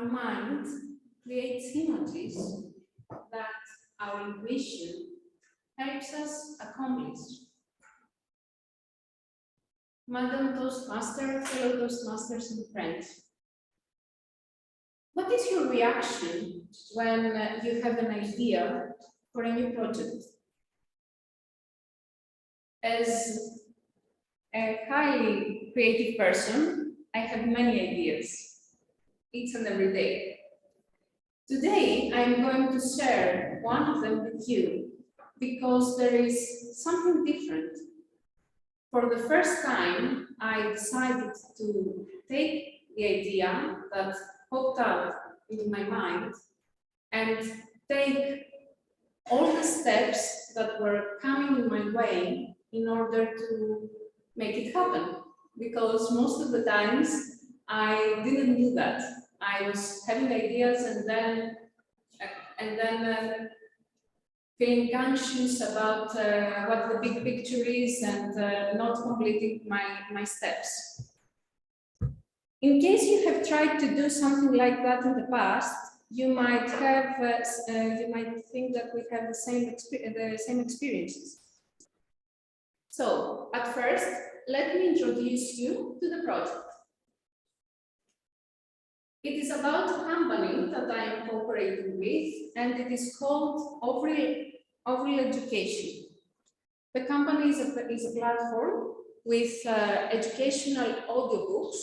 our mind creates images that our intuition helps us accomplish. Madam Toastmaster, fellow Toastmasters and friends, what is your reaction when you have an idea for a new project? As a highly creative person, I have many ideas, each and every day. Today, I'm going to share one of them with you because there is something different. For the first time, I decided to take the idea that popped out in my mind and take all the steps that were coming in my way in order to make it happen. Because most of the times I didn't do that. I was having ideas and then feeling anxious about what the big picture is and not completing my steps. In case you have tried to do something like that in the past, you might think that we have the same experiences. So, at first, let me introduce you to the project. It is about a company that I am cooperating with, and it is called Overall Education. The company is a platform with educational audiobooks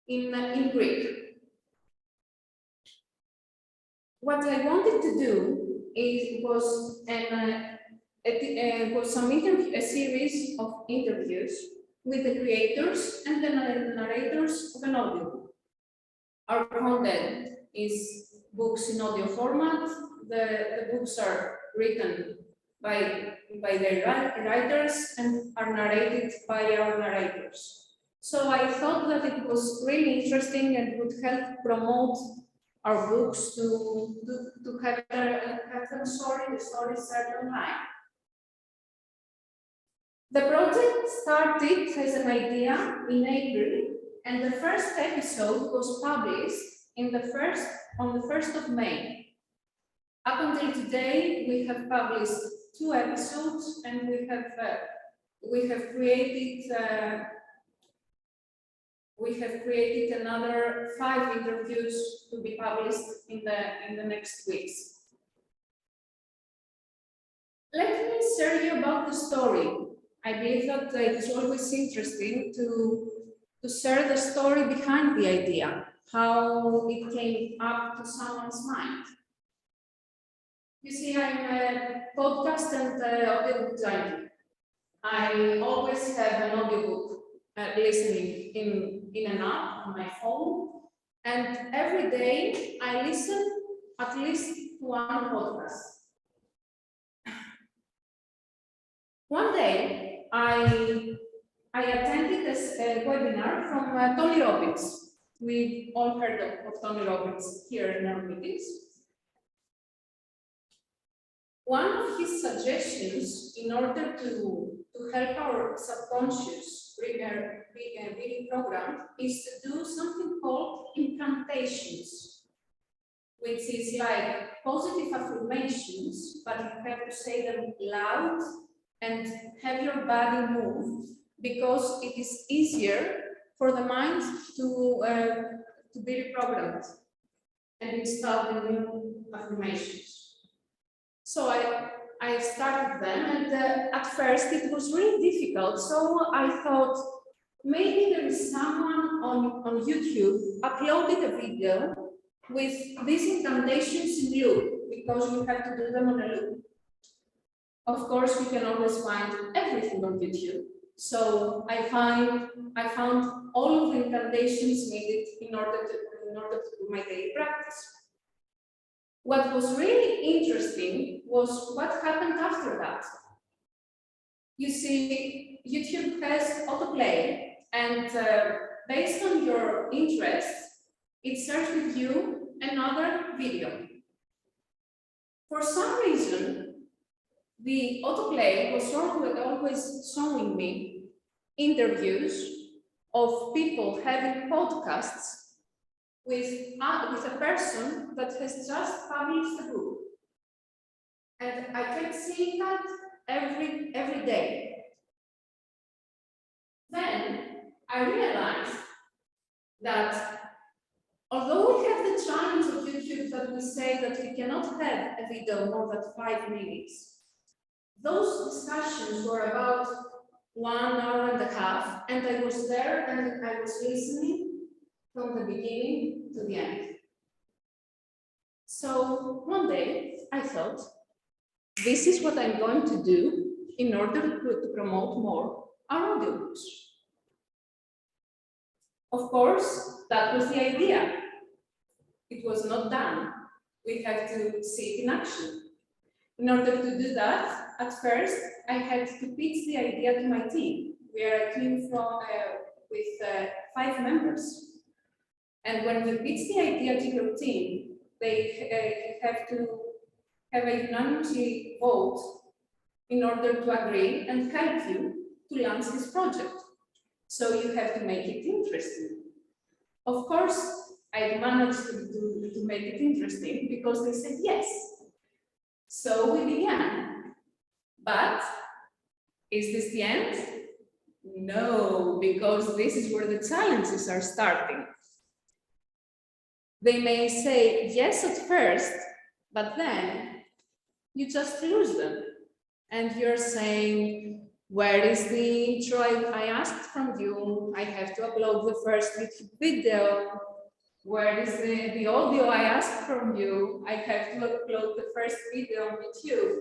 in Greek. What I wanted to do was a series of interviews with the creators and the narrators of an audiobook. Our content is books in audio format. The books are written by their writers and are narrated by our narrators. So I thought that it was really interesting and would help promote our books to have them the stories set online. The project started as an idea in April, and the first episode was published on the 1st of May. Up until today, we have published 2 episodes, and we have created another 5 interviews to be published in the next weeks. Let me share you about the story. I believe that it is always interesting to share the story behind the idea, how it came up to someone's mind. You see, I'm a podcast and audiobook junkie. I always have an audiobook listening in an app on my phone, and every day I listen at least to one podcast. One day I attended a webinar from Tony Robbins. We've all heard of Tony Robbins here in our meetings. One of his suggestions in order to help our subconscious being programmed is to do something called incantations, which is like positive affirmations, but you have to say them loud and have your body move, because it is easier for the mind to be reprogrammed and install the new affirmations. So I started them, and at first it was really difficult. So I thought maybe there is someone on YouTube uploaded a video with these incantations in loop, because you have to do them on a loop. Of course, we can always find everything on YouTube. So I found all of the incantations needed in order to do my daily practice. What was really interesting was what happened after that. You see, YouTube has autoplay, and based on your interests, it shares with you another video. For some reason, the autoplay was always showing me interviews of people having podcasts with a person that has just published a book. And I kept seeing that every day. Then I realized that although we have the challenge of YouTube that we say that we cannot have a video more than 5 minutes, those discussions were about 1 hour and a half, and I was there and I was listening from the beginning to the end. So one day I thought, this is what I'm going to do in order to promote more our audiobooks. Of course, that was the idea. It was not done. We have to see it in action. In order to do that, at first, I had to pitch the idea to my team. We are a team with 5 members. And when you pitch the idea to your team, they have to have a unanimous vote in order to agree and help you to launch this project. So you have to make it interesting. Of course, I managed to make it interesting because they said yes. So we began. But is this the end? No, because this is where the challenges are starting. They may say yes at first, but then you just lose them. And you're saying, where is the intro I asked from you? I have to upload the first YouTube video. Where is the audio I asked from you? I have to upload the first video on YouTube.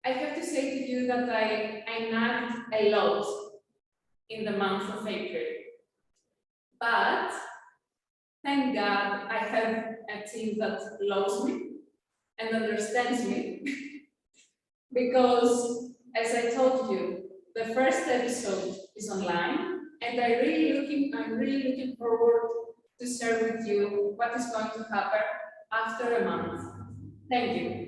I have to say to you that I nagged a lot in the month of April. But thank God I have a team that loves me and understands me. Because, as I told you, the first episode is online, and I'm really looking forward to share with you what is going to happen after a month. Thank you.